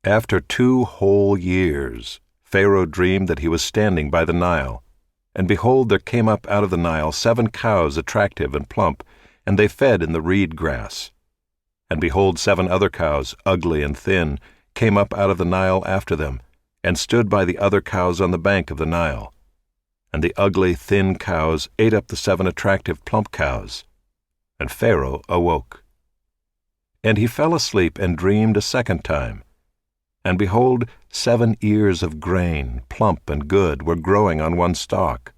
After 2 whole years, Pharaoh dreamed that he was standing by the Nile, and behold, there came up out of the Nile 7 cows attractive and plump, and they fed in the reed grass. And behold, 7 other cows, ugly and thin, came up out of the Nile after them, and stood by the other cows on the bank of the Nile. And the ugly, thin cows ate up the 7 attractive, plump cows. And Pharaoh awoke. And he fell asleep and dreamed a second time. And behold, 7 ears of grain, plump and good, were growing on one stalk.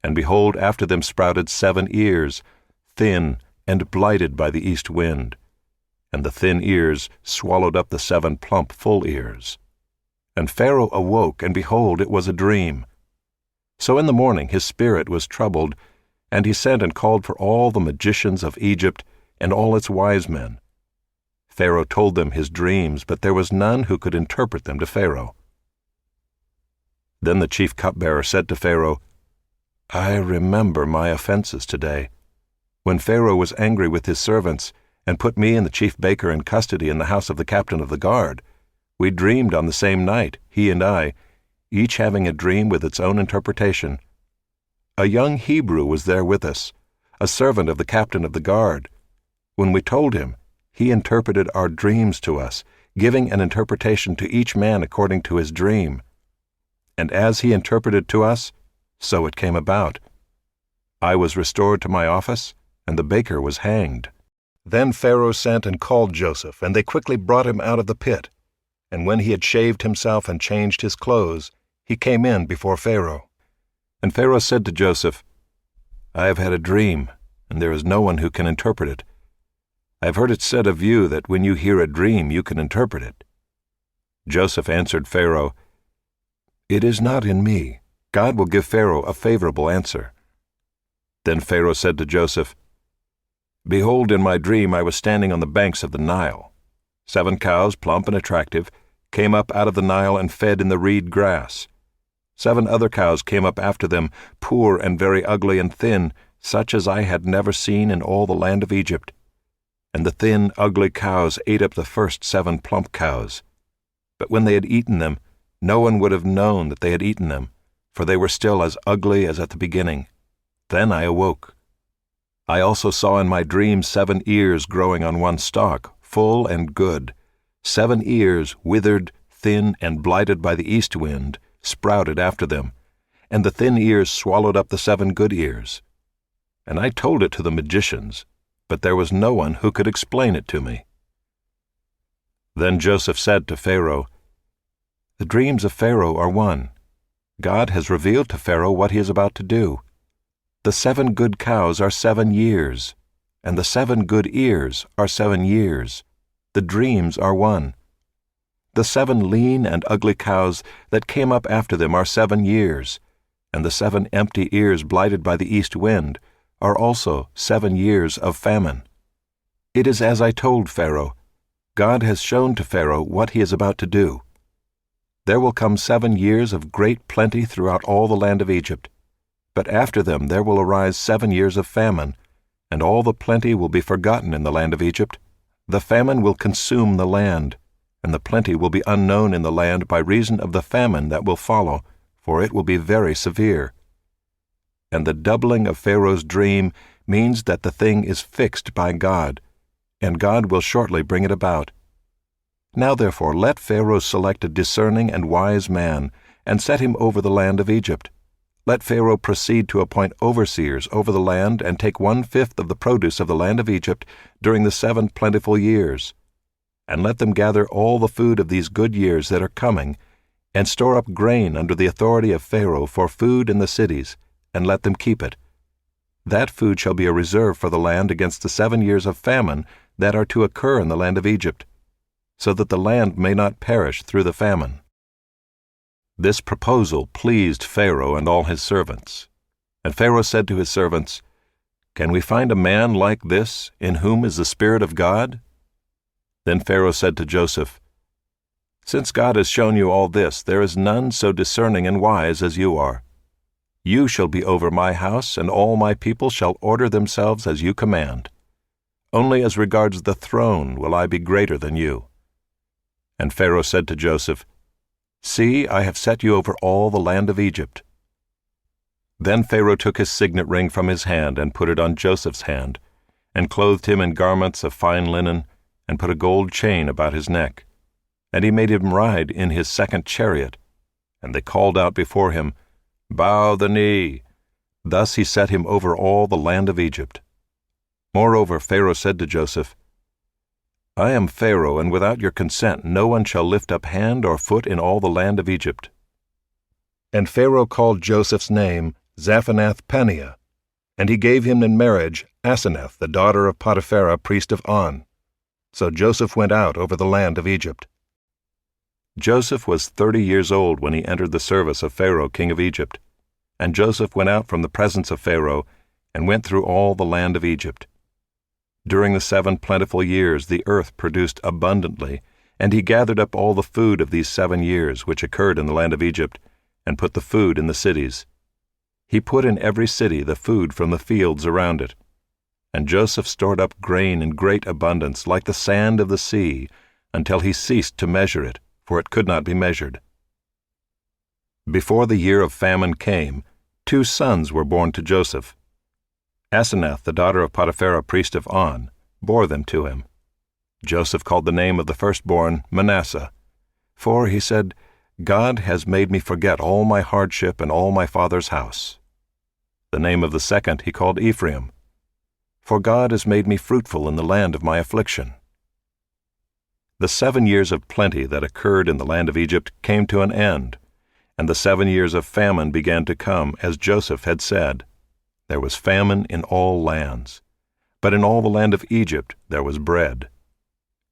And behold, after them sprouted 7 ears, thin and blighted by the east wind. And the thin ears swallowed up the 7 plump, full ears. And Pharaoh awoke, and behold, it was a dream. So in the morning his spirit was troubled, and he sent and called for all the magicians of Egypt and all its wise men. Pharaoh told them his dreams, but there was none who could interpret them to Pharaoh. Then the chief cupbearer said to Pharaoh, I remember my offenses today, when Pharaoh was angry with his servants, and put me and the chief baker in custody in the house of the captain of the guard. We dreamed on the same night, he and I, each having a dream with its own interpretation. A young Hebrew was there with us, a servant of the captain of the guard. When we told him, he interpreted our dreams to us, giving an interpretation to each man according to his dream. And as he interpreted to us, so it came about. I was restored to my office, and the baker was hanged. Then Pharaoh sent and called Joseph, and they quickly brought him out of the pit. And when he had shaved himself and changed his clothes, he came in before Pharaoh. And Pharaoh said to Joseph, I have had a dream, and there is no one who can interpret it. I have heard it said of you that when you hear a dream you can interpret it. Joseph answered Pharaoh, It is not in me. God will give Pharaoh a favorable answer. Then Pharaoh said to Joseph, Behold, in my dream I was standing on the banks of the Nile. 7 cows, plump and attractive, came up out of the Nile and fed in the reed grass. 7 other cows came up after them, poor and very ugly and thin, such as I had never seen in all the land of Egypt. And the thin, ugly cows ate up the first 7 plump cows. But when they had eaten them, no one would have known that they had eaten them, for they were still as ugly as at the beginning. Then I awoke. I also saw in my dream 7 ears growing on one stalk, full and good. 7 ears, withered, thin, and blighted by the east wind, sprouted after them, and the thin ears swallowed up the 7 good ears. And I told it to the magicians, but there was no one who could explain it to me. Then Joseph said to Pharaoh, The dreams of Pharaoh are one. God has revealed to Pharaoh what he is about to do. The 7 good cows are 7 years, and the 7 good ears are 7 years. The dreams are one. The 7 lean and ugly cows that came up after them are 7 years, and the 7 empty ears blighted by the east wind are also 7 years of famine. It is as I told Pharaoh. God has shown to Pharaoh what he is about to do. There will come 7 years of great plenty throughout all the land of Egypt, but after them there will arise 7 years of famine, and all the plenty will be forgotten in the land of Egypt. The famine will consume the land, and the plenty will be unknown in the land by reason of the famine that will follow, for it will be very severe. And the doubling of Pharaoh's dream means that the thing is fixed by God, and God will shortly bring it about. Now therefore let Pharaoh select a discerning and wise man, and set him over the land of Egypt. Let Pharaoh proceed to appoint overseers over the land, and take 1/5 of the produce of the land of Egypt during the 7 plentiful years. And let them gather all the food of these good years that are coming, and store up grain under the authority of Pharaoh for food in the cities, and let them keep it. That food shall be a reserve for the land against the 7 years of famine that are to occur in the land of Egypt, so that the land may not perish through the famine. This proposal pleased Pharaoh and all his servants. And Pharaoh said to his servants, Can we find a man like this, in whom is the Spirit of God? Then Pharaoh said to Joseph, Since God has shown you all this, there is none so discerning and wise as you are. You shall be over my house, and all my people shall order themselves as you command. Only as regards the throne will I be greater than you. And Pharaoh said to Joseph, "See, I have set you over all the land of Egypt." Then Pharaoh took his signet ring from his hand and put it on Joseph's hand, and clothed him in garments of fine linen, and put a gold chain about his neck. And he made him ride in his second chariot. And they called out before him, "Bow the knee." Thus he set him over all the land of Egypt. Moreover, Pharaoh said to Joseph, "I am Pharaoh, and without your consent no one shall lift up hand or foot in all the land of Egypt." And Pharaoh called Joseph's name Zaphanath-Paneah, and he gave him in marriage Asenath, the daughter of Potiphera, priest of On. So Joseph went out over the land of Egypt. Joseph was 30 years old when he entered the service of Pharaoh, king of Egypt. And Joseph went out from the presence of Pharaoh, and went through all the land of Egypt. During the 7 plentiful years the earth produced abundantly, and he gathered up all the food of these 7 years which occurred in the land of Egypt, and put the food in the cities. He put in every city the food from the fields around it. And Joseph stored up grain in great abundance, like the sand of the sea, until he ceased to measure it, for it could not be measured. Before the year of famine came, 2 sons were born to Joseph. Asenath, the daughter of Potiphera, priest of On, bore them to him. Joseph called the name of the firstborn Manasseh, for, he said, "God has made me forget all my hardship and all my father's house." The name of the second he called Ephraim, for God has made me fruitful in the land of my affliction. The 7 years of plenty that occurred in the land of Egypt came to an end, and the 7 years of famine began to come, as Joseph had said. There was famine in all lands, but in all the land of Egypt there was bread.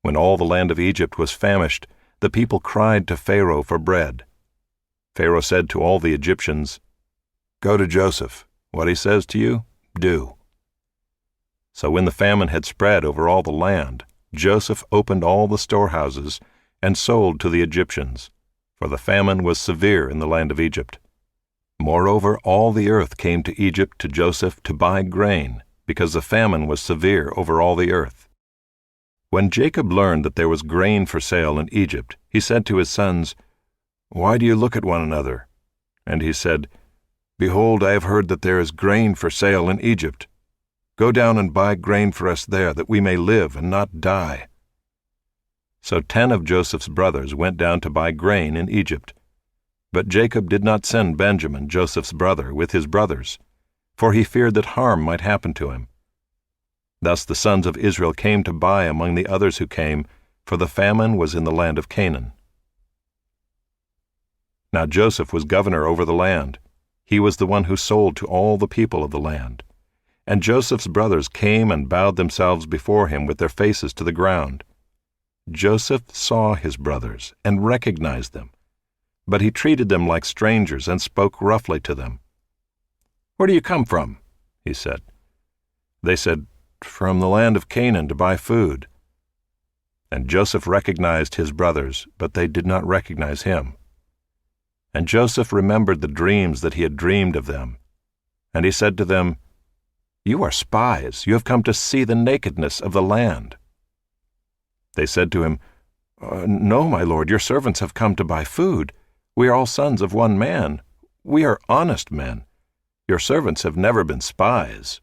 When all the land of Egypt was famished, the people cried to Pharaoh for bread. Pharaoh said to all the Egyptians, "Go to Joseph. What he says to you, do." So when the famine had spread over all the land, Joseph opened all the storehouses and sold to the Egyptians, for the famine was severe in the land of Egypt. Moreover, all the earth came to Egypt to Joseph to buy grain, because the famine was severe over all the earth. When Jacob learned that there was grain for sale in Egypt, he said to his sons, "Why do you look at one another?" And he said, "Behold, I have heard that there is grain for sale in Egypt. Go down and buy grain for us there, that we may live and not die." So 10 of Joseph's brothers went down to buy grain in Egypt. But Jacob did not send Benjamin, Joseph's brother, with his brothers, for he feared that harm might happen to him. Thus the sons of Israel came to buy among the others who came, for the famine was in the land of Canaan. Now Joseph was governor over the land. He was the one who sold to all the people of the land. And Joseph's brothers came and bowed themselves before him with their faces to the ground. Joseph saw his brothers and recognized them, but he treated them like strangers and spoke roughly to them. "Where do you come from?" he said. They said, "From the land of Canaan to buy food." And Joseph recognized his brothers, but they did not recognize him. And Joseph remembered the dreams that he had dreamed of them. And he said to them, "You are spies. You have come to see the nakedness of the land." They said to him, "No, my lord, your servants have come to buy food. We are all sons of one man. We are honest men. Your servants have never been spies."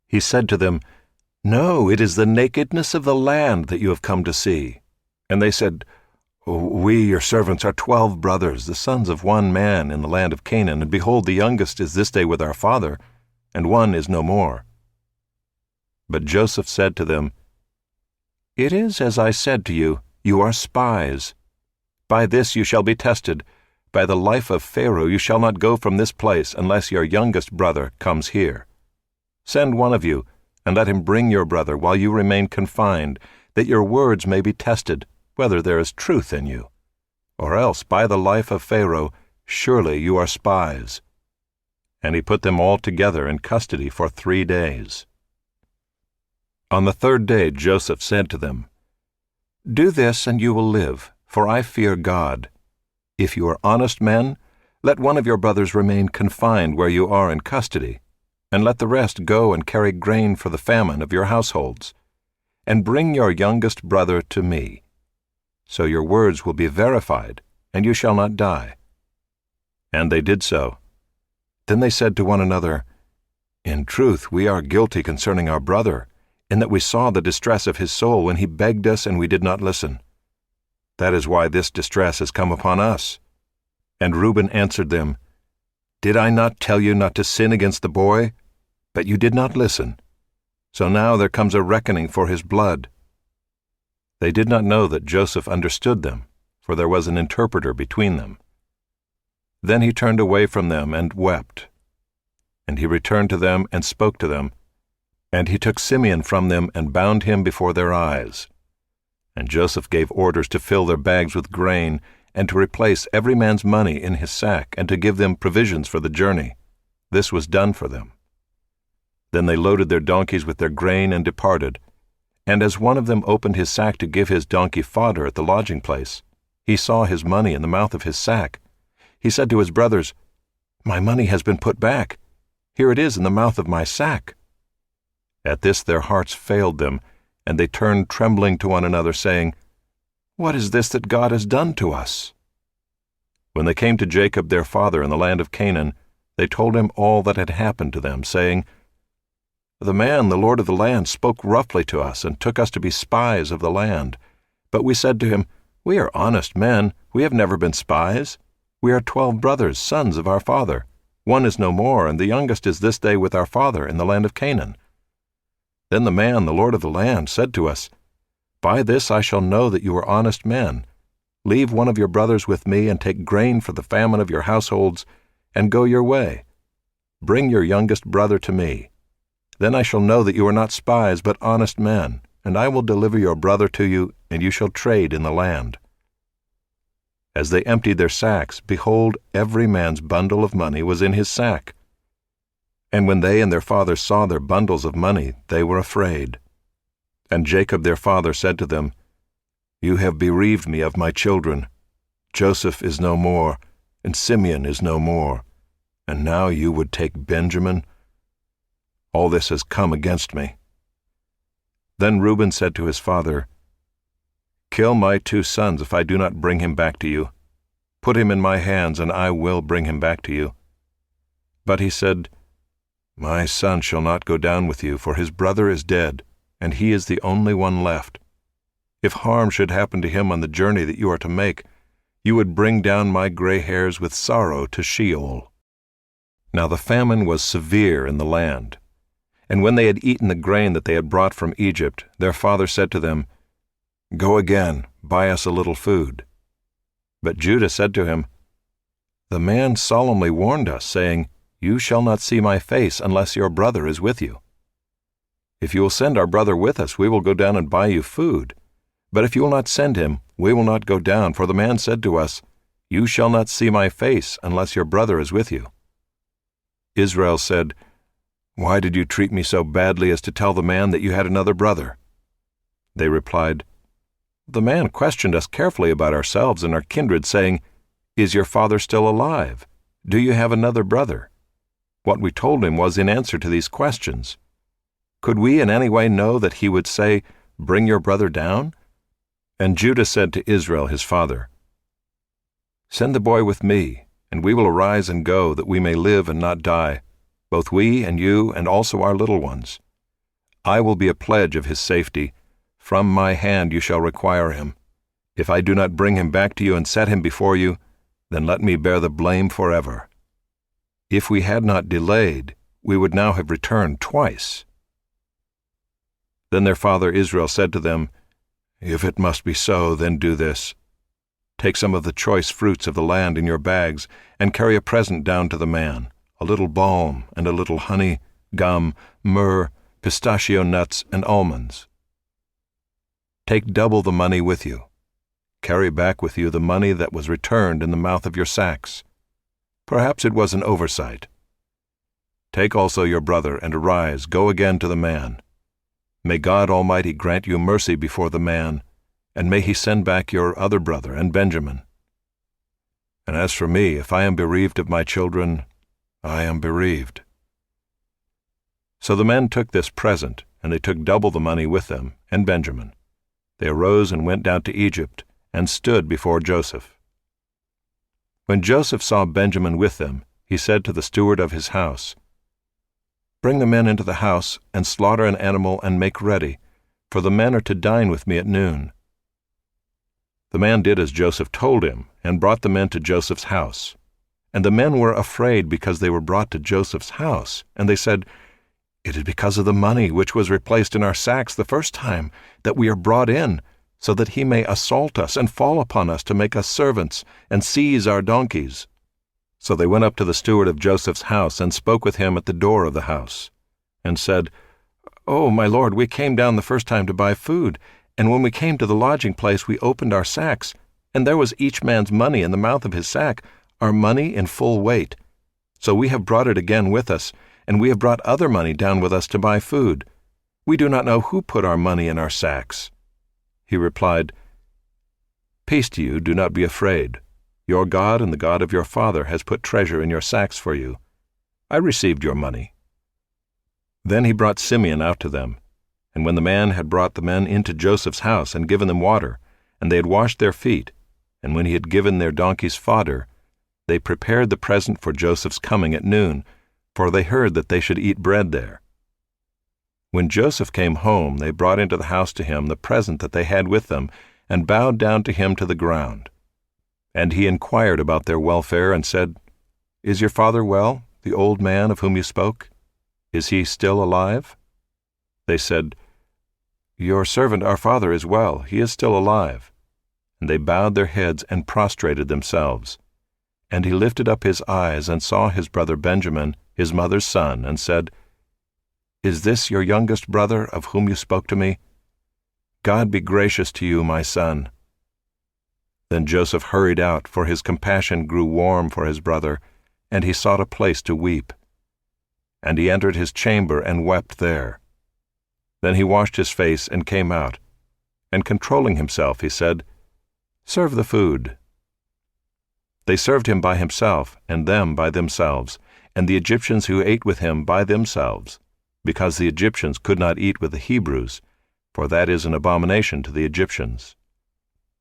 He said to them, "No, it is the nakedness of the land that you have come to see." And they said, "We, your servants, are 12 brothers, the sons of one man in the land of Canaan, and behold, the youngest is this day with our father, and one is no more." But Joseph said to them, "It is as I said to you, you are spies. By this you shall be tested. By the life of Pharaoh you shall not go from this place unless your youngest brother comes here. Send one of you, and let him bring your brother while you remain confined, that your words may be tested, whether there is truth in you. Or else, by the life of Pharaoh, surely you are spies." And he put them all together in custody for 3 days. On the 3rd day Joseph said to them, "Do this, and you will live, for I fear God. If you are honest men, let one of your brothers remain confined where you are in custody, and let the rest go and carry grain for the famine of your households. And bring your youngest brother to me. so your words will be verified, and you shall not die." And they did so. Then they said to one another, "In truth, we are guilty concerning our brother, in that we saw the distress of his soul when he begged us and we did not listen. That is why this distress has come upon us." And Reuben answered them, "Did I not tell you not to sin against the boy? But you did not listen. So now there comes a reckoning for his blood." They did not know that Joseph understood them, for there was an interpreter between them. Then he turned away from them and wept. And he returned to them and spoke to them. And he took Simeon from them and bound him before their eyes. And Joseph gave orders to fill their bags with grain, and to replace every man's money in his sack, and to give them provisions for the journey. This was done for them. Then they loaded their donkeys with their grain and departed. And as one of them opened his sack to give his donkey fodder at the lodging place, he saw his money in the mouth of his sack. He said to his brothers, "My money has been put back. Here it is in the mouth of my sack." At this their hearts failed them, and they turned trembling to one another, saying, "What is this that God has done to us?" When they came to Jacob their father in the land of Canaan, they told him all that had happened to them, saying, "The man, the lord of the land, spoke roughly to us and took us to be spies of the land. But we said to him, 'We are honest men. We have never been spies. We are 12 brothers, sons of our father. One is no more, and the youngest is this day with our father in the land of Canaan.' Then the man, the lord of the land, said to us, 'By this I shall know that you are honest men. Leave one of your brothers with me, and take grain for the famine of your households, and go your way. Bring your youngest brother to me. Then I shall know that you are not spies, but honest men, and I will deliver your brother to you, and you shall trade in the land.' As they emptied their sacks, behold, every man's bundle of money was in his sack. And when they and their father saw their bundles of money, they were afraid. And Jacob their father said to them, 'You have bereaved me of my children. Joseph is no more, and Simeon is no more, and now you would take Benjamin? All this has come against me.' Then Reuben said to his father, 'Kill my 2 sons if I do not bring him back to you. Put him in my hands, and I will bring him back to you.' But he said, 'My son shall not go down with you, for his brother is dead, and he is the only one left. If harm should happen to him on the journey that you are to make, you would bring down my gray hairs with sorrow to Sheol.' Now the famine was severe in the land. And when they had eaten the grain that they had brought from Egypt, their father said to them, 'Go again, buy us a little food.' But Judah said to him, 'The man solemnly warned us, saying, You shall not see my face unless your brother is with you. If you will send our brother with us, we will go down and buy you food. But if you will not send him, we will not go down, for the man said to us, You shall not see my face unless your brother is with you.' Israel said, 'Why did you treat me so badly as to tell the man that you had another brother?' They replied, 'The man questioned us carefully about ourselves and our kindred, saying, Is your father still alive? Do you have another brother?' What we told him was in answer to these questions. Could we in any way know that he would say, Bring your brother down? And Judah said to Israel his father, Send the boy with me, and we will arise and go, that we may live and not die, both we and you and also our little ones. I will be a pledge of his safety. From my hand you shall require him. If I do not bring him back to you and set him before you, then let me bear the blame forever. If we had not delayed, we would now have returned twice.' Then their father Israel said to them, If it must be so, then do this. Take some of the choice fruits of the land in your bags, and carry a present down to the man, a little balm, and a little honey, gum, myrrh, pistachio nuts, and almonds. Take double the money with you. Carry back with you the money that was returned in the mouth of your sacks. Perhaps it was an oversight. Take also your brother, and arise, go again to the man. May God Almighty grant you mercy before the man, and may he send back your other brother and Benjamin. And as for me, if I am bereaved of my children, I am bereaved.' So the men took this present, and they took double the money with them, and Benjamin. They arose and went down to Egypt, and stood before Joseph. When Joseph saw Benjamin with them, he said to the steward of his house, "Bring the men into the house, and slaughter an animal and make ready, for the men are to dine with me at noon." The man did as Joseph told him, and brought the men to Joseph's house. And the men were afraid because they were brought to Joseph's house, and they said, "It is because of the money which was replaced in our sacks the first time that we are brought in, so that he may assault us and fall upon us to make us servants and seize our donkeys." So they went up to the steward of Joseph's house and spoke with him at the door of the house, and said, "Oh, my lord, we came down the first time to buy food, and when we came to the lodging place we opened our sacks, and there was each man's money in the mouth of his sack, our money in full weight. So we have brought it again with us, and we have brought other money down with us to buy food. We do not know who put our money in our sacks." He replied, "Peace to you, do not be afraid. Your God and the God of your father has put treasure in your sacks for you. I received your money." Then he brought Simeon out to them. And when the man had brought the men into Joseph's house and given them water, and they had washed their feet, and when he had given their donkeys fodder, they prepared the present for Joseph's coming at noon, for they heard that they should eat bread there. When Joseph came home, they brought into the house to him the present that they had with them, and bowed down to him to the ground. And he inquired about their welfare, and said, "Is your father well, the old man of whom you spoke? Is he still alive?" They said, "Your servant our father is well, he is still alive." And they bowed their heads and prostrated themselves. And he lifted up his eyes and saw his brother Benjamin, his mother's son, and said, "Is this your youngest brother of whom you spoke to me? God be gracious to you, my son." Then Joseph hurried out, for his compassion grew warm for his brother, and he sought a place to weep. And he entered his chamber and wept there. Then he washed his face and came out, and controlling himself, he said, "Serve the food." They served him by himself, and them by themselves, and the Egyptians who ate with him by themselves, because the Egyptians could not eat with the Hebrews, for that is an abomination to the Egyptians.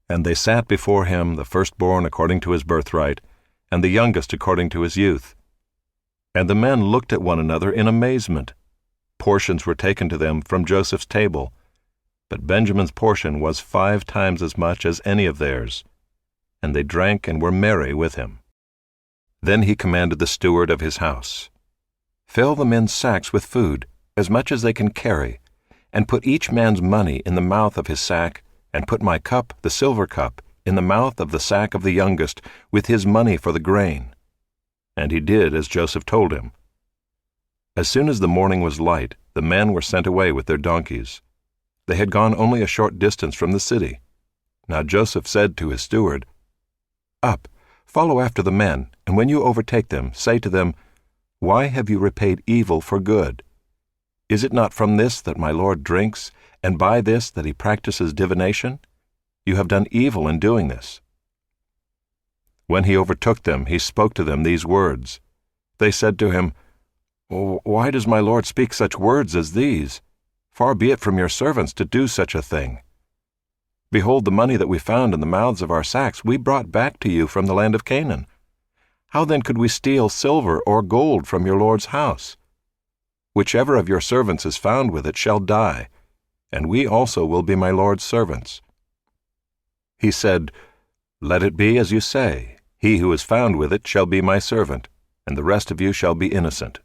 And they sat before him, the firstborn according to his birthright, and the youngest according to his youth. And the men looked at one another in amazement. Portions were taken to them from Joseph's table, but Benjamin's portion was 5 times as much as any of theirs. And they drank and were merry with him. Then he commanded the steward of his house, "Fill the men's sacks with food, as much as they can carry, and put each man's money in the mouth of his sack, and put my cup, the silver cup, in the mouth of the sack of the youngest, with his money for the grain." And he did as Joseph told him. As soon as the morning was light, the men were sent away with their donkeys. They had gone only a short distance from the city. Now Joseph said to his steward, "Up, follow after the men, and when you overtake them, say to them, 'Why have you repaid evil for good? Is it not from this that my lord drinks, and by this that he practices divination? You have done evil in doing this.'" When he overtook them, he spoke to them these words. They said to him, "Why does my lord speak such words as these? Far be it from your servants to do such a thing. Behold, the money that we found in the mouths of our sacks we brought back to you from the land of Canaan. How then could we steal silver or gold from your lord's house? Whichever of your servants is found with it shall die, and we also will be my lord's servants." He said, "Let it be as you say. He who is found with it shall be my servant, and the rest of you shall be innocent."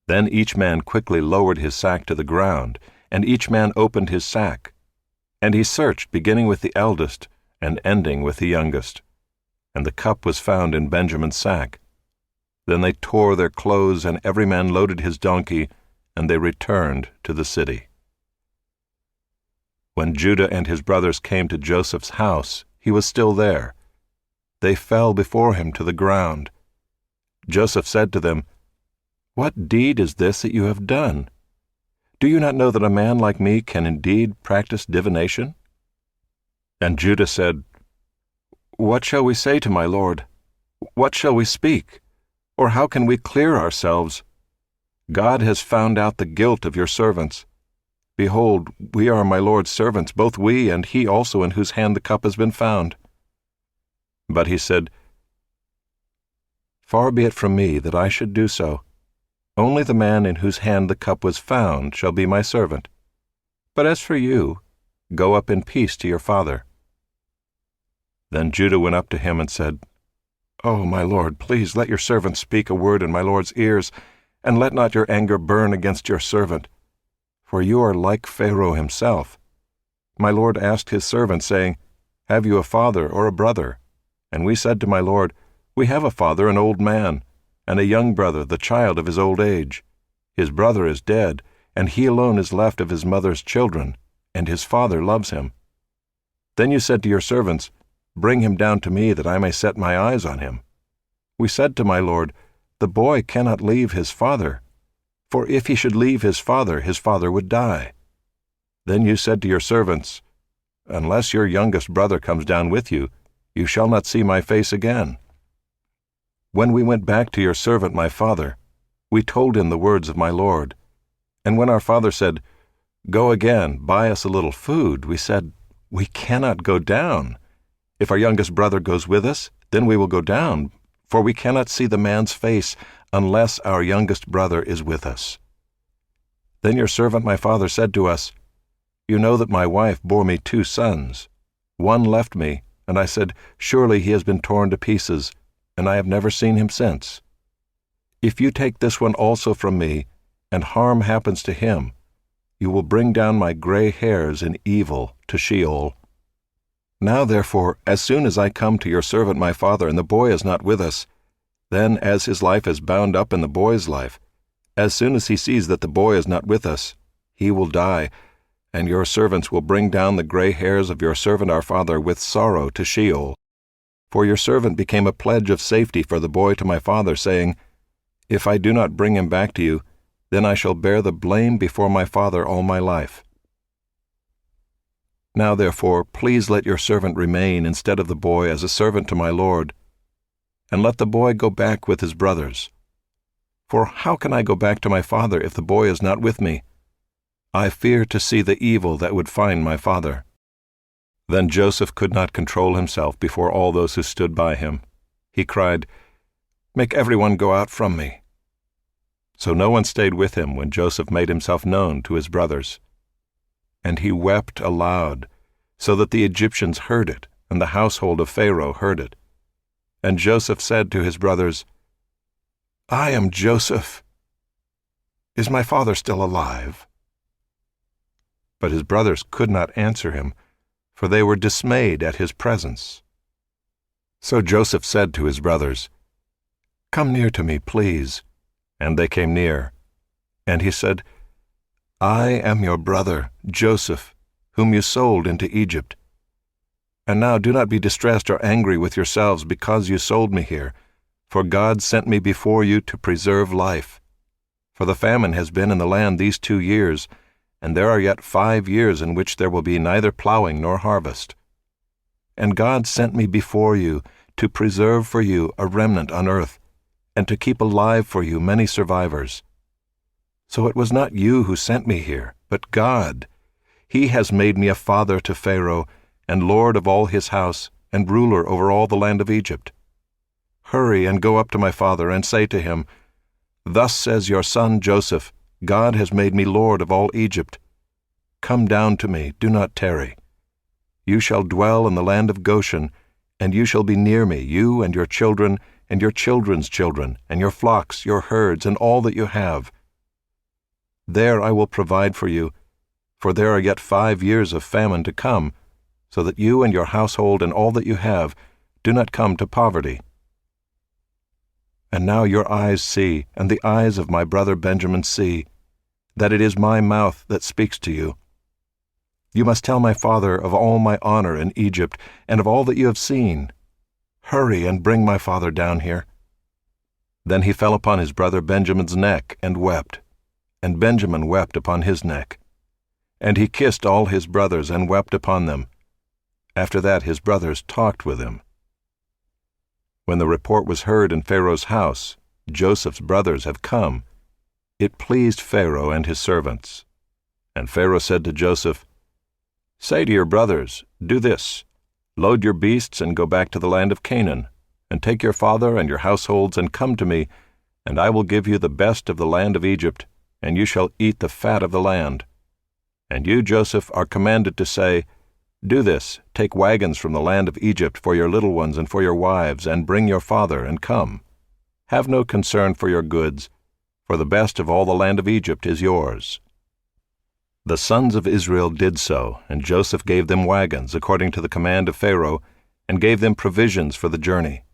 Then each man quickly lowered his sack to the ground, and each man opened his sack. And he searched, beginning with the eldest and ending with the youngest. And the cup was found in Benjamin's sack. Then they tore their clothes, and every man loaded his donkey, and they returned to the city. When Judah and his brothers came to Joseph's house, he was still there. They fell before him to the ground. Joseph said to them, "What deed is this that you have done? Do you not know that a man like me can indeed practice divination?" And Judah said, "What shall we say to my lord? What shall we speak? Or how can we clear ourselves? God has found out the guilt of your servants. Behold, we are my Lord's servants, both we and he also in whose hand the cup has been found. But he said, Far be it from me that I should do so. Only the man in whose hand the cup was found shall be my servant. But as for you, go up in peace to your father. Then Judah went up to him and said, O my lord, please let your servant speak a word in my lord's ears, and let not your anger burn against your servant. For you are like Pharaoh himself. My lord asked his servant, saying, Have you a father or a brother? And we said to my lord, We have a father, an old man, and a young brother, the child of his old age. His brother is dead, and he alone is left of his mother's children, and his father loves him. Then you said to your servants, Bring him down to me, that I may set my eyes on him. We said to my lord, The boy cannot leave his father, for if he should leave his father would die. Then you said to your servants, Unless your youngest brother comes down with you, you shall not see my face again. When we went back to your servant my father, we told him the words of my lord. And when our father said, Go again, buy us a little food, we said, We cannot go down. If our youngest brother goes with us, then we will go down, for we cannot see the man's face unless our youngest brother is with us. Then your servant my father said to us, You know that my wife bore me 2 sons. One left me, and I said, Surely he has been torn to pieces, and I have never seen him since. If you take this one also from me, and harm happens to him, you will bring down my gray hairs in evil to Sheol. Now therefore, as soon as I come to your servant my father, and the boy is not with us, then as his life is bound up in the boy's life, as soon as he sees that the boy is not with us, he will die, and your servants will bring down the gray hairs of your servant our father with sorrow to Sheol. For your servant became a pledge of safety for the boy to my father, saying, If I do not bring him back to you, then I shall bear the blame before my father all my life. Now therefore, please let your servant remain instead of the boy as a servant to my lord, and let the boy go back with his brothers. For how can I go back to my father if the boy is not with me? I fear to see the evil that would find my father. Then Joseph could not control himself before all those who stood by him. He cried, Make everyone go out from me. So no one stayed with him when Joseph made himself known to his brothers. And he wept aloud, so that the Egyptians heard it, and the household of Pharaoh heard it. And Joseph said to his brothers, I am Joseph. Is my father still alive? But his brothers could not answer him, for they were dismayed at his presence. So Joseph said to his brothers, Come near to me, please. And they came near. And he said, I am your brother, Joseph, whom you sold into Egypt. And now do not be distressed or angry with yourselves because you sold me here, for God sent me before you to preserve life. For the famine has been in the land these 2 years, and there are yet 5 years in which there will be neither plowing nor harvest. And God sent me before you to preserve for you a remnant on earth, and to keep alive for you many survivors. So it was not you who sent me here, but God. He has made me a father to Pharaoh, and lord of all his house, and ruler over all the land of Egypt. Hurry and go up to my father, and say to him, Thus says your son Joseph, God has made me lord of all Egypt. Come down to me, do not tarry. You shall dwell in the land of Goshen, and you shall be near me, you and your children, and your children's children, and your flocks, your herds, and all that you have. There I will provide for you, for there are yet 5 years of famine to come, so that you and your household and all that you have do not come to poverty. And now your eyes see, and the eyes of my brother Benjamin see, that it is my mouth that speaks to you. You must tell my father of all my honor in Egypt, and of all that you have seen. Hurry and bring my father down here. Then he fell upon his brother Benjamin's neck and wept, and Benjamin wept upon his neck. And he kissed all his brothers and wept upon them. After that his brothers talked with him. When the report was heard in Pharaoh's house, Joseph's brothers have come, it pleased Pharaoh and his servants. And Pharaoh said to Joseph, "Say to your brothers, do this: load your beasts and go back to the land of Canaan, and take your father and your households and come to me, and I will give you the best of the land of Egypt, and you shall eat the fat of the land. And you, Joseph, are commanded to say, do this: take wagons from the land of Egypt for your little ones and for your wives, and bring your father, and come. Have no concern for your goods, for the best of all the land of Egypt is yours." The sons of Israel did so, and Joseph gave them wagons according to the command of Pharaoh, and gave them provisions for the journey.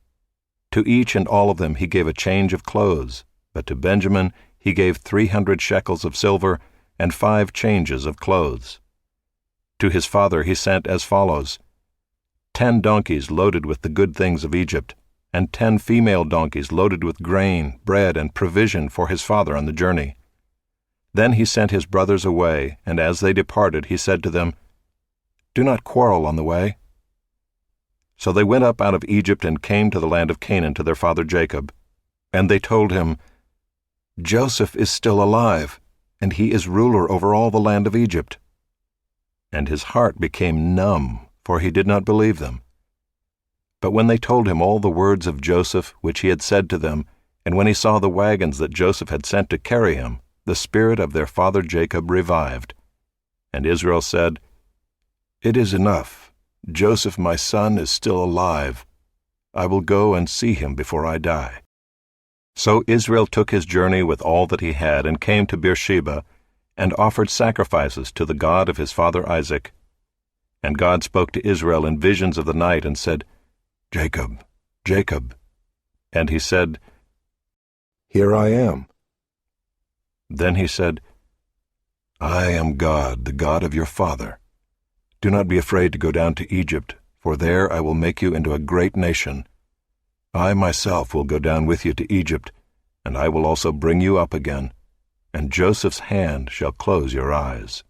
To each and all of them he gave a change of clothes, but to Benjamin he gave 300 shekels of silver and 5 changes of clothes. To his father he sent as follows: 10 donkeys loaded with the good things of Egypt, and 10 female donkeys loaded with grain, bread, and provision for his father on the journey. Then he sent his brothers away, and as they departed he said to them, "Do not quarrel on the way." So they went up out of Egypt and came to the land of Canaan to their father Jacob. And they told him, "Joseph is still alive, and he is ruler over all the land of Egypt." And his heart became numb, for he did not believe them. But when they told him all the words of Joseph which he had said to them, and when he saw the wagons that Joseph had sent to carry him, the spirit of their father Jacob revived. And Israel said, "It is enough. Joseph my son is still alive. I will go and see him before I die." So Israel took his journey with all that he had, and came to Beersheba, and offered sacrifices to the God of his father Isaac. And God spoke to Israel in visions of the night, and said, "Jacob, Jacob." And he said, "Here I am." Then he said, "I am God, the God of your father. Do not be afraid to go down to Egypt, for there I will make you into a great nation. I myself will go down with you to Egypt, and I will also bring you up again, and Joseph's hand shall close your eyes."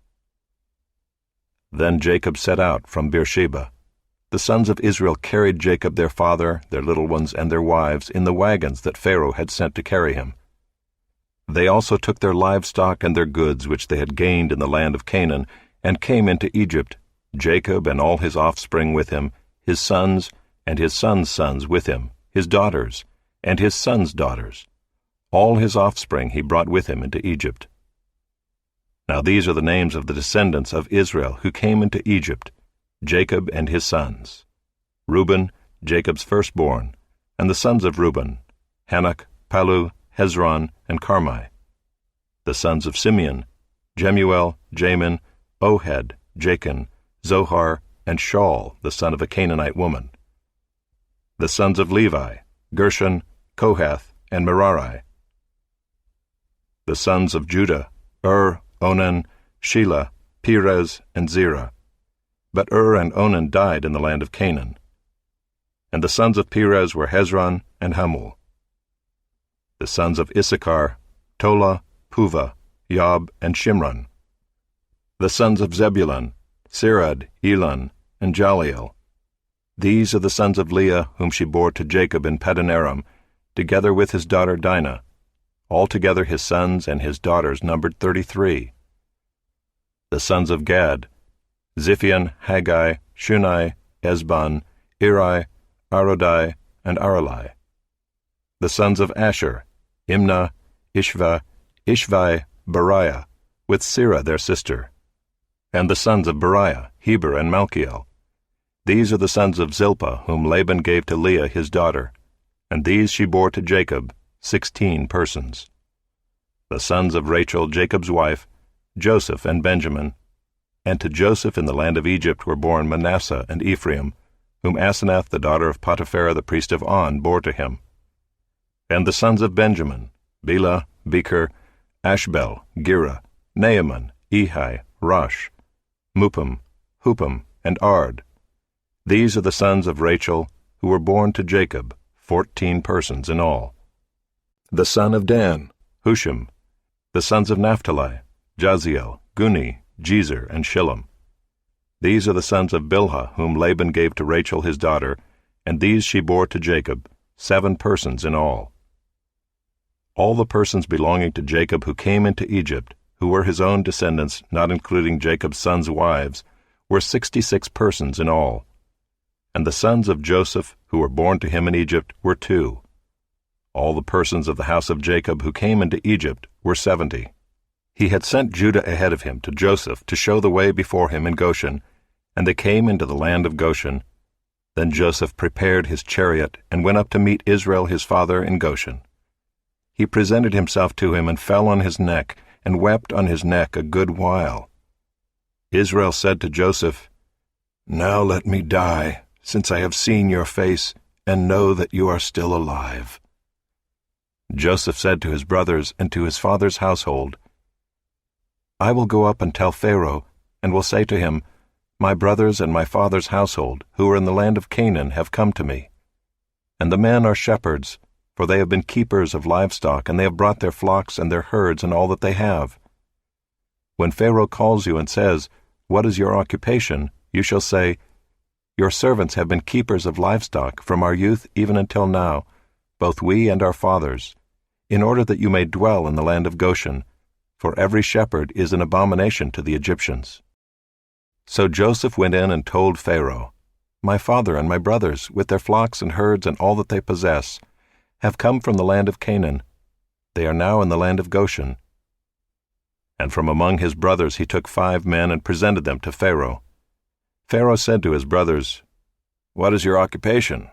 Then Jacob set out from Beersheba. The sons of Israel carried Jacob their father, their little ones, and their wives in the wagons that Pharaoh had sent to carry him. They also took their livestock and their goods which they had gained in the land of Canaan, and came into Egypt, Jacob and all his offspring with him, his sons and his sons' sons with him, his daughters and his sons' daughters. All his offspring he brought with him into Egypt. Now these are the names of the descendants of Israel who came into Egypt, Jacob and his sons: Reuben, Jacob's firstborn, and the sons of Reuben, Hanok, Palu, Hezron, and Carmi. The sons of Simeon, Jemuel, Jamin, Ohad, Jachin, Zohar, and Shaul, the son of a Canaanite woman. The sons of Levi, Gershon, Kohath, and Merari. The sons of Judah, Onan, Shelah, Perez, and Zerah. But and Onan died in the land of Canaan. And the sons of Perez were Hezron and Hamul. The sons of Issachar, Tola, Puvah, Yob, and Shimron. The sons of Zebulun, Sirad, Elon, and Jaliel. These are the sons of Leah whom she bore to Jacob in Padanaram, together with his daughter Dinah. Altogether his sons and his daughters numbered 33. The sons of Gad, Ziphion, Haggai, Shunai, Esban, Eri, Arodai, and Aralai. The sons of Asher, Imnah, Ishva, Ishvai, Beriah, with Sirah their sister. And the sons of Beriah, Heber, and Malchiel. These are the sons of Zilpah, whom Laban gave to Leah his daughter, and these she bore to Jacob, 16 persons. The sons of Rachel, Jacob's wife, Joseph and Benjamin. And to Joseph in the land of Egypt were born Manasseh and Ephraim, whom Asenath the daughter of Potiphera the priest of On bore to him. And the sons of Benjamin, Bela, Becher, Ashbel, Gera, Naaman, Ehi, Rosh, Mupim, Hupim, and Ard. These are the sons of Rachel, who were born to Jacob, 14 persons in all. The son of Dan, Hushim. The sons of Naphtali, Jaziel, Guni, Jezer, and Shillem. These are the sons of Bilhah, whom Laban gave to Rachel his daughter, and these she bore to Jacob, 7 persons in all. All the persons belonging to Jacob who came into Egypt, who were his own descendants, not including Jacob's sons' wives, were 66 persons in all. And the sons of Joseph, who were born to him in Egypt, were 2. All the persons of the house of Jacob who came into Egypt were 70. He had sent Judah ahead of him to Joseph to show the way before him in Goshen, and they came into the land of Goshen. Then Joseph prepared his chariot and went up to meet Israel his father in Goshen. He presented himself to him and fell on his neck, and wept on his neck a good while. Israel said to Joseph, "Now let me die, since I have seen your face, and know that you are still alive." Joseph said to his brothers and to his father's household, "I will go up and tell Pharaoh, and will say to him, My brothers and my father's household, who are in the land of Canaan, have come to me. And the men are shepherds, for they have been keepers of livestock, and they have brought their flocks and their herds and all that they have. When Pharaoh calls you and says, What is your occupation? You shall say, Your servants have been keepers of livestock from our youth even until now, both we and our fathers, in order that you may dwell in the land of Goshen, for every shepherd is an abomination to the Egyptians." So Joseph went in and told Pharaoh, "My father and my brothers, with their flocks and herds and all that they possess, have come from the land of Canaan. They are now in the land of Goshen." And from among his brothers he took 5 men and presented them to Pharaoh. Pharaoh said to his brothers, "What is your occupation?"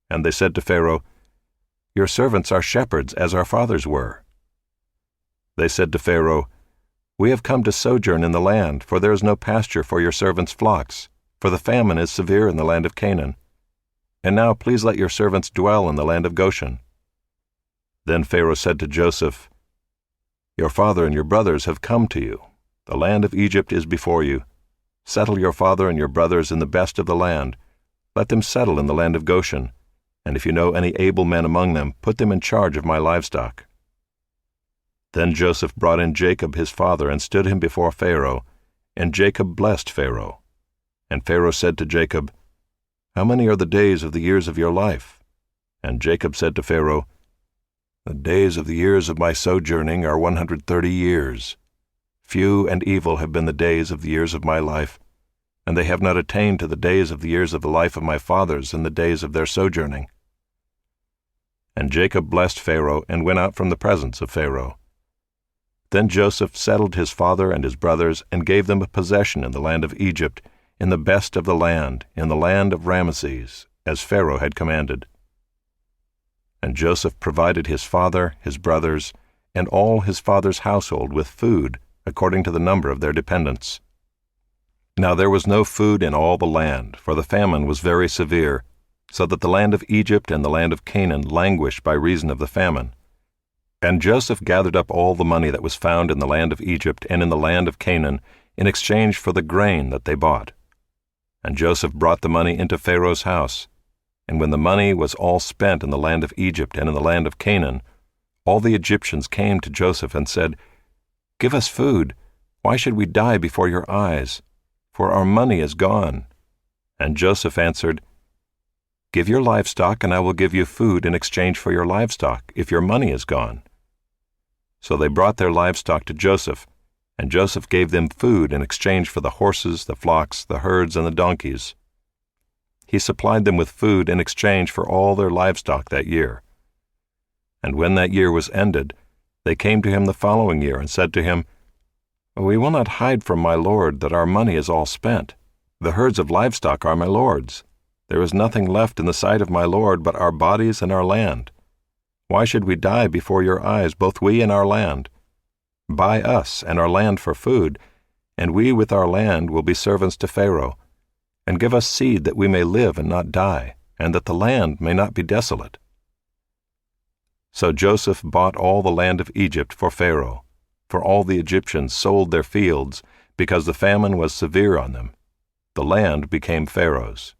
And they said to Pharaoh, "Your servants are shepherds, as our fathers were." They said to Pharaoh, "We have come to sojourn in the land, for there is no pasture for your servants' flocks, for the famine is severe in the land of Canaan. And now please let your servants dwell in the land of Goshen." Then Pharaoh said to Joseph, "Your father and your brothers have come to you. The land of Egypt is before you. Settle your father and your brothers in the best of the land. Let them settle in the land of Goshen, and if you know any able men among them, put them in charge of my livestock." Then Joseph brought in Jacob his father and stood him before Pharaoh, and Jacob blessed Pharaoh. And Pharaoh said to Jacob, "How many are the days of the years of your life?" And Jacob said to Pharaoh, "The days of the years of my sojourning are 130 years. Few and evil have been the days of the years of my life, and they have not attained to the days of the years of the life of my fathers in the days of their sojourning." And Jacob blessed Pharaoh and went out from the presence of Pharaoh. Then Joseph settled his father and his brothers and gave them a possession in the land of Egypt, in the best of the land, in the land of Ramesses, as Pharaoh had commanded. And Joseph provided his father, his brothers, and all his father's household with food, according to the number of their dependents. Now there was no food in all the land, for the famine was very severe, so that the land of Egypt and the land of Canaan languished by reason of the famine. And Joseph gathered up all the money that was found in the land of Egypt and in the land of Canaan in exchange for the grain that they bought. And Joseph brought the money into Pharaoh's house. And when the money was all spent in the land of Egypt and in the land of Canaan, all the Egyptians came to Joseph and said, "Give us food. Why should we die before your eyes? For our money is gone." And Joseph answered, "Give your livestock, and I will give you food in exchange for your livestock, if your money is gone." So they brought their livestock to Joseph, and Joseph gave them food in exchange for the horses, the flocks, the herds, and the donkeys. He supplied them with food in exchange for all their livestock that year. And when that year was ended, they came to him the following year and said to him, "We will not hide from my lord that our money is all spent. The herds of livestock are my lord's. There is nothing left in the sight of my lord but our bodies and our land. Why should we die before your eyes, both we and our land? Buy us and our land for food, and we with our land will be servants to Pharaoh. And give us seed that we may live and not die, and that the land may not be desolate." So Joseph bought all the land of Egypt for Pharaoh, for all the Egyptians sold their fields, because the famine was severe on them. The land became Pharaoh's.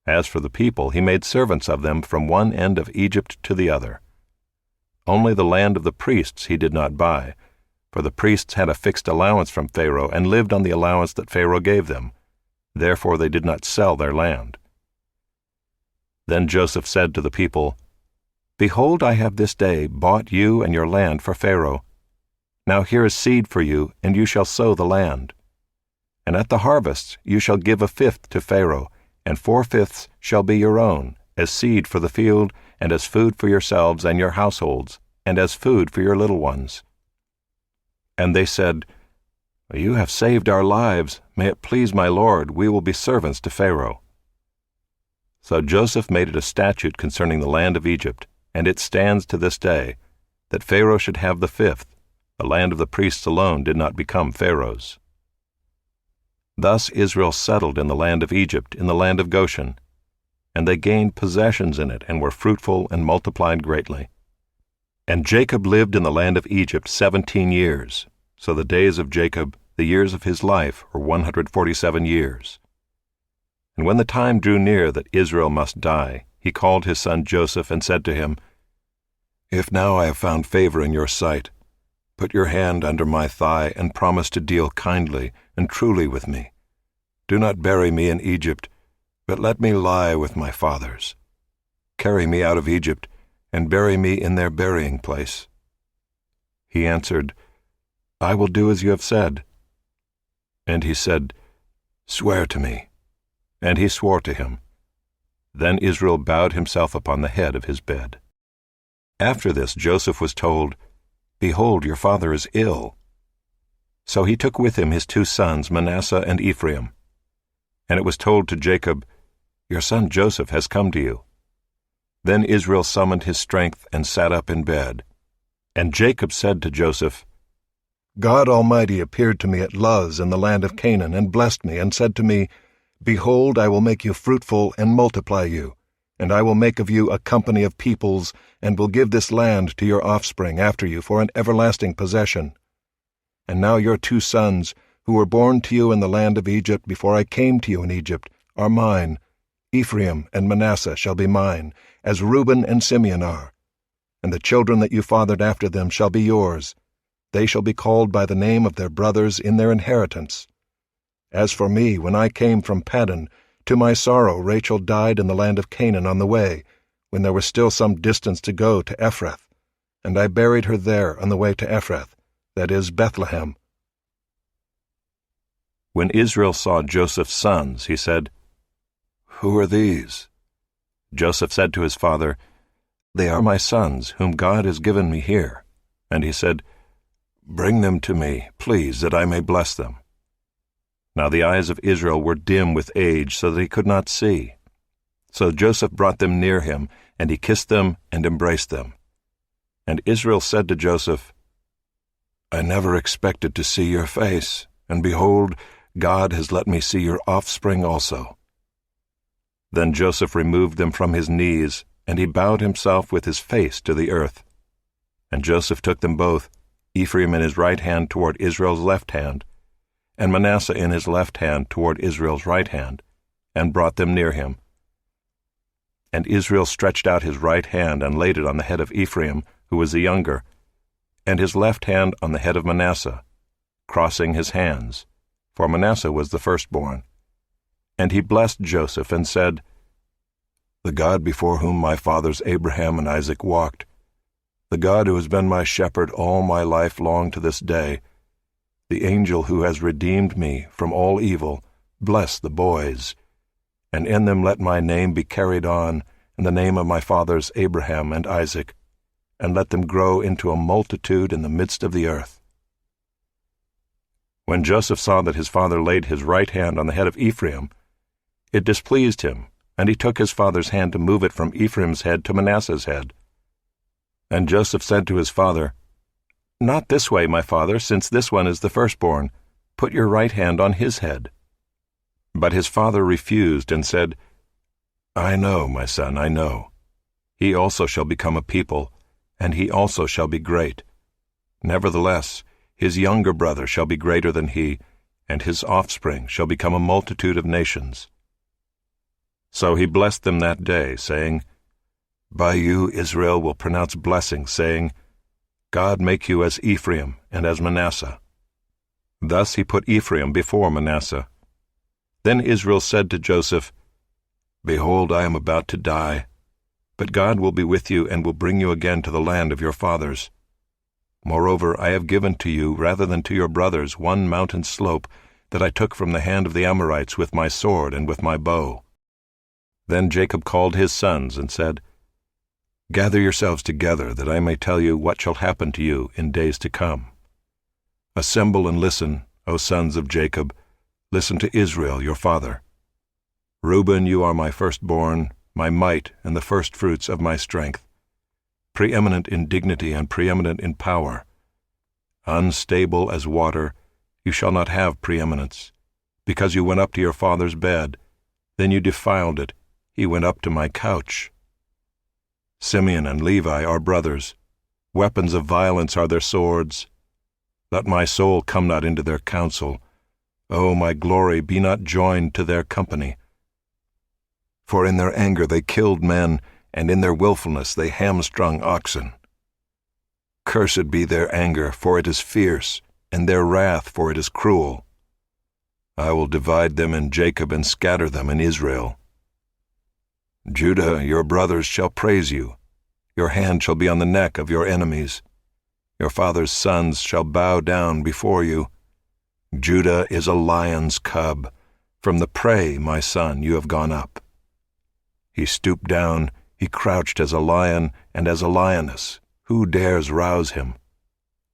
As for the people, he made servants of them from one end of Egypt to the other. Only the land of the priests he did not buy, for the priests had a fixed allowance from Pharaoh and lived on the allowance that Pharaoh gave them. Therefore they did not sell their land. Then Joseph said to the people, "Behold, I have this day bought you and your land for Pharaoh. Now here is seed for you, and you shall sow the land. And at the harvest you shall give 1/5 to Pharaoh, and 4/5 shall be your own, as seed for the field, and as food for yourselves and your households, and as food for your little ones. And they said, You have saved our lives. May it please my lord, we will be servants to Pharaoh. So Joseph made it a statute concerning the land of Egypt, and it stands to this day, that Pharaoh should have the 5th. The land of the priests alone did not become Pharaoh's. Thus Israel settled in the land of Egypt, in the land of Goshen, and they gained possessions in it, and were fruitful and multiplied greatly. And Jacob lived in the land of Egypt 17 years, so the days of Jacob, the years of his life, were 147 years. And when the time drew near that Israel must die, he called his son Joseph and said to him, If now I have found favor in your sight, put your hand under my thigh and promise to deal kindly and truly with me. Do not bury me in Egypt, but let me lie with my fathers. Carry me out of Egypt and bury me in their burying place. He answered, I will do as you have said. And he said, Swear to me. And he swore to him. Then Israel bowed himself upon the head of his bed. After this Joseph was told, Behold, your father is ill. So he took with him his 2 sons, Manasseh and Ephraim. And it was told to Jacob, Your son Joseph has come to you. Then Israel summoned his strength and sat up in bed. And Jacob said to Joseph, God Almighty appeared to me at Luz in the land of Canaan, and blessed me, and said to me, Behold, I will make you fruitful and multiply you, and I will make of you a company of peoples, and will give this land to your offspring after you for an everlasting possession. And now your 2 sons, who were born to you in the land of Egypt before I came to you in Egypt, are mine. Ephraim and Manasseh shall be mine, as Reuben and Simeon are. And the children that you fathered after them shall be yours. They shall be called by the name of their brothers in their inheritance. As for me, when I came from Paddan, to my sorrow Rachel died in the land of Canaan on the way, when there was still some distance to go to Ephrath, and I buried her there on the way to Ephrath, that is, Bethlehem. When Israel saw Joseph's sons, he said, Who are these? Joseph said to his father, They are my sons, whom God has given me here. And he said, Bring them to me, please, that I may bless them. Now the eyes of Israel were dim with age, so that he could not see. So Joseph brought them near him, and he kissed them and embraced them. And Israel said to Joseph, I never expected to see your face, and behold, God has let me see your offspring also. Then Joseph removed them from his knees, and he bowed himself with his face to the earth. And Joseph took them both, Ephraim in his right hand toward Israel's left hand, and Manasseh in his left hand toward Israel's right hand, and brought them near him. And Israel stretched out his right hand and laid it on the head of Ephraim, who was the younger, and his left hand on the head of Manasseh, crossing his hands, for Manasseh was the firstborn. And he blessed Joseph and said, The God before whom my fathers Abraham and Isaac walked, the God who has been my shepherd all my life long to this day, the angel who has redeemed me from all evil, bless the boys, and in them let my name be carried on, and the name of my fathers Abraham and Isaac, and let them grow into a multitude in the midst of the earth. When Joseph saw that his father laid his right hand on the head of Ephraim, it displeased him, and he took his father's hand to move it from Ephraim's head to Manasseh's head. And Joseph said to his father, Not this way, my father, since this one is the firstborn. Put your right hand on his head. But his father refused and said, I know, my son, I know. He also shall become a people, and he also shall be great. Nevertheless, his younger brother shall be greater than he, and his offspring shall become a multitude of nations. So he blessed them that day, saying, By you Israel will pronounce blessing, saying, God make you as Ephraim and as Manasseh. Thus he put Ephraim before Manasseh. Then Israel said to Joseph, Behold, I am about to die, but God will be with you and will bring you again to the land of your fathers. Moreover, I have given to you, rather than to your brothers, one mountain slope that I took from the hand of the Amorites with my sword and with my bow." Then Jacob called his sons and said, "Gather yourselves together, that I may tell you what shall happen to you in days to come. Assemble and listen, O sons of Jacob, listen to Israel your father. Reuben, you are my firstborn, my might, and the firstfruits of my strength, preeminent in dignity and preeminent in power. Unstable as water, you shall not have preeminence, because you went up to your father's bed, then you defiled it, he went up to my couch. Simeon and Levi are brothers, weapons of violence are their swords. Let my soul come not into their counsel, O my glory, be not joined to their company. For in their anger they killed men, and in their willfulness they hamstrung oxen. Cursed be their anger, for it is fierce, and their wrath, for it is cruel. I will divide them in Jacob and scatter them in Israel. Judah, your brothers shall praise you. Your hand shall be on the neck of your enemies. Your father's sons shall bow down before you. Judah is a lion's cub. From the prey, my son, you have gone up. He stooped down, he crouched as a lion and as a lioness. Who dares rouse him?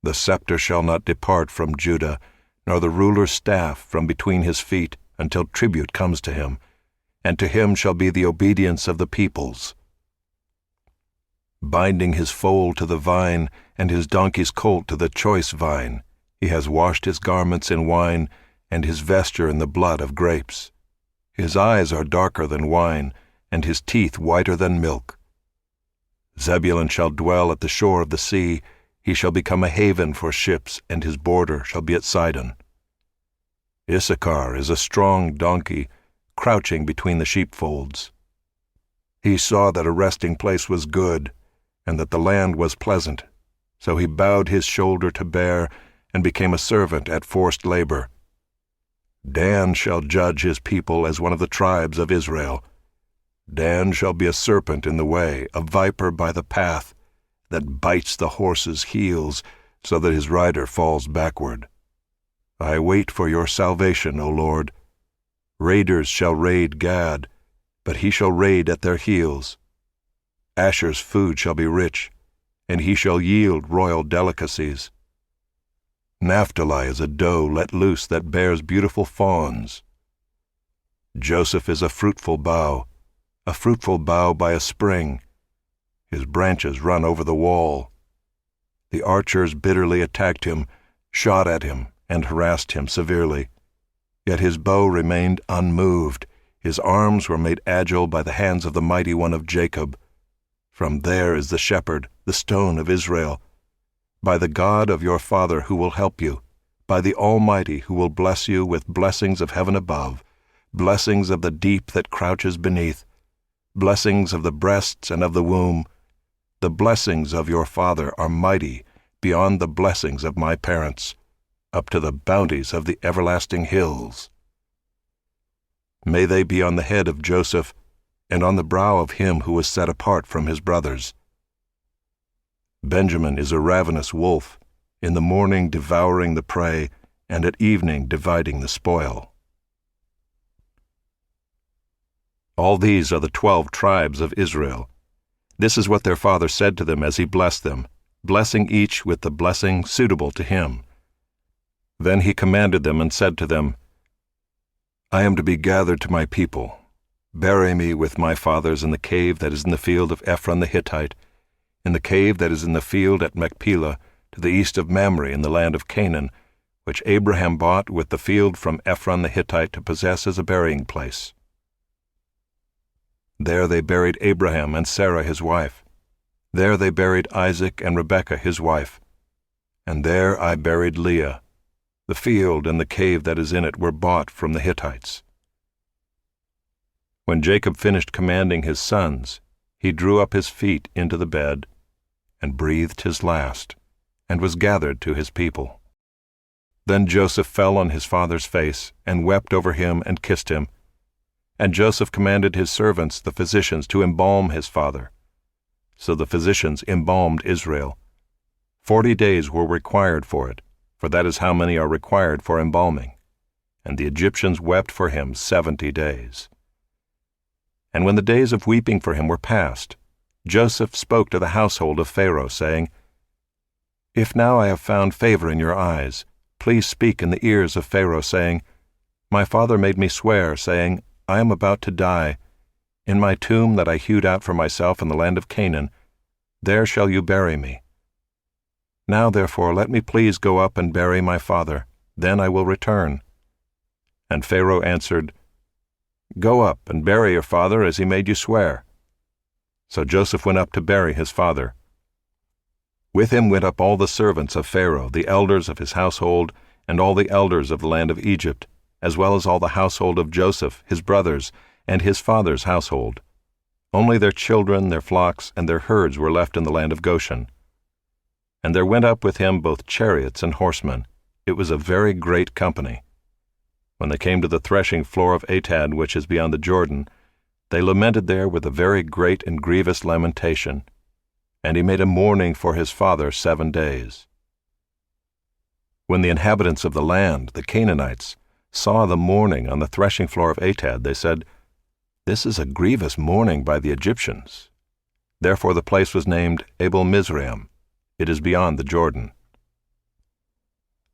The scepter shall not depart from Judah, nor the ruler's staff from between his feet, until tribute comes to him, and to him shall be the obedience of the peoples. Binding his foal to the vine, and his donkey's colt to the choice vine, he has washed his garments in wine, and his vesture in the blood of grapes. His eyes are darker than wine, and his teeth whiter than milk. Zebulun shall dwell at the shore of the sea, he shall become a haven for ships, and his border shall be at Sidon. Issachar is a strong donkey, crouching between the sheepfolds. He saw that a resting place was good, and that the land was pleasant, so he bowed his shoulder to bear, and became a servant at forced labor. Dan shall judge his people as one of the tribes of Israel. Dan shall be a serpent in the way, a viper by the path, that bites the horse's heels, so that his rider falls backward. I wait for your salvation, O Lord. Raiders shall raid Gad, but he shall raid at their heels. Asher's food shall be rich, and he shall yield royal delicacies. Naphtali is a doe let loose that bears beautiful fawns. Joseph is a fruitful bough by a spring. His branches run over the wall. The archers bitterly attacked him, shot at him, and harassed him severely. Yet his bow remained unmoved. His arms were made agile by the hands of the mighty one of Jacob. From there is the shepherd, the stone of Israel. By the God of your father who will help you, by the Almighty who will bless you with blessings of heaven above, blessings of the deep that crouches beneath, blessings of the breasts and of the womb. The blessings of your father are mighty beyond the blessings of my parents, up to the bounties of the everlasting hills. May they be on the head of Joseph, and on the brow of him who was set apart from his brothers. Benjamin is a ravenous wolf, in the morning devouring the prey, and at evening dividing the spoil. All these are the 12 tribes of Israel. This is what their father said to them as he blessed them, blessing each with the blessing suitable to him. Then he commanded them and said to them, I am to be gathered to my people. Bury me with my fathers in the cave that is in the field of Ephron the Hittite, in the cave that is in the field at Machpelah, to the east of Mamre in the land of Canaan, which Abraham bought with the field from Ephron the Hittite to possess as a burying place. There they buried Abraham and Sarah his wife. There they buried Isaac and Rebekah his wife. And there I buried Leah. The field and the cave that is in it were bought from the Hittites. When Jacob finished commanding his sons, he drew up his feet into the bed, and breathed his last, and was gathered to his people. Then Joseph fell on his father's face, and wept over him and kissed him. And Joseph commanded his servants, the physicians, to embalm his father. So the physicians embalmed Israel. 40 days were required for it, for that is how many are required for embalming. And the Egyptians wept for him 70 days. And when the days of weeping for him were past, Joseph spoke to the household of Pharaoh, saying, If now I have found favor in your eyes, please speak in the ears of Pharaoh, saying, My father made me swear, saying, I am about to die. In my tomb that I hewed out for myself in the land of Canaan, there shall you bury me. Now therefore let me please go up and bury my father, then I will return. And Pharaoh answered, Go up and bury your father as he made you swear. So Joseph went up to bury his father. With him went up all the servants of Pharaoh, the elders of his household, and all the elders of the land of Egypt, as well as all the household of Joseph, his brothers, and his father's household. Only their children, their flocks, and their herds were left in the land of Goshen. And there went up with him both chariots and horsemen. It was a very great company. When they came to the threshing floor of Atad, which is beyond the Jordan, they lamented there with a very great and grievous lamentation. And he made a mourning for his father 7 days. When the inhabitants of the land, the Canaanites, saw the mourning on the threshing floor of Atad, they said, This is a grievous mourning by the Egyptians. Therefore the place was named Abel-Mizraim. It is beyond the Jordan.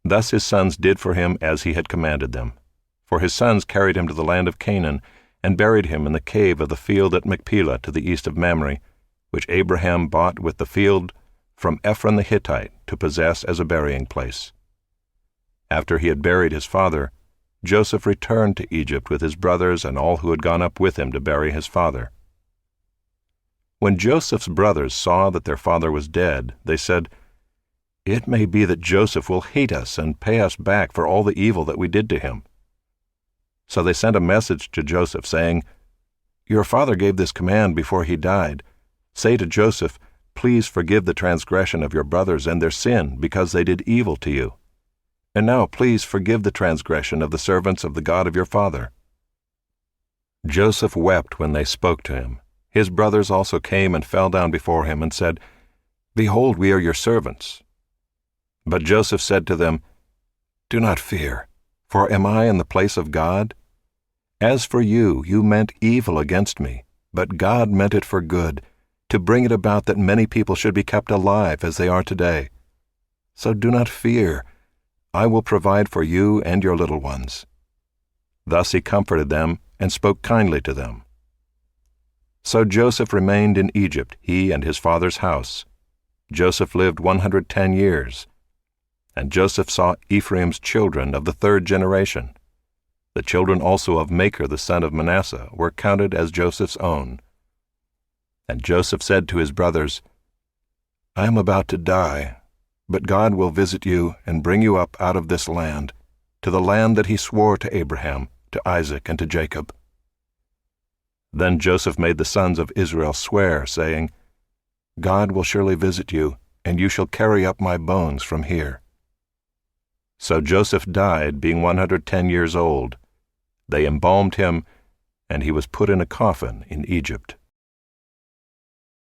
Thus his sons did for him as he had commanded them. For his sons carried him to the land of Canaan, and buried him in the cave of the field at Machpelah to the east of Mamre, which Abraham bought with the field from Ephron the Hittite to possess as a burying place. After he had buried his father, Joseph returned to Egypt with his brothers and all who had gone up with him to bury his father. When Joseph's brothers saw that their father was dead, they said, It may be that Joseph will hate us and pay us back for all the evil that we did to him. So they sent a message to Joseph, saying, Your father gave this command before he died. Say to Joseph, Please forgive the transgression of your brothers and their sin, because they did evil to you. And now please forgive the transgression of the servants of the God of your father. Joseph wept when they spoke to him. His brothers also came and fell down before him and said, Behold, we are your servants. But Joseph said to them, Do not fear, for am I in the place of God? As for you, you meant evil against me, but God meant it for good, to bring it about that many people should be kept alive as they are today. So do not fear. I will provide for you and your little ones. Thus he comforted them and spoke kindly to them. So Joseph remained in Egypt, he and his father's house. Joseph lived 110 years. And Joseph saw Ephraim's children of the 3rd generation. The children also of Machir the son of Manasseh were counted as Joseph's own. And Joseph said to his brothers, I am about to die, but God will visit you and bring you up out of this land, to the land that he swore to Abraham, to Isaac, and to Jacob. Then Joseph made the sons of Israel swear, saying, God will surely visit you, and you shall carry up my bones from here. So Joseph died, being 110 years old. They embalmed him, and he was put in a coffin in Egypt.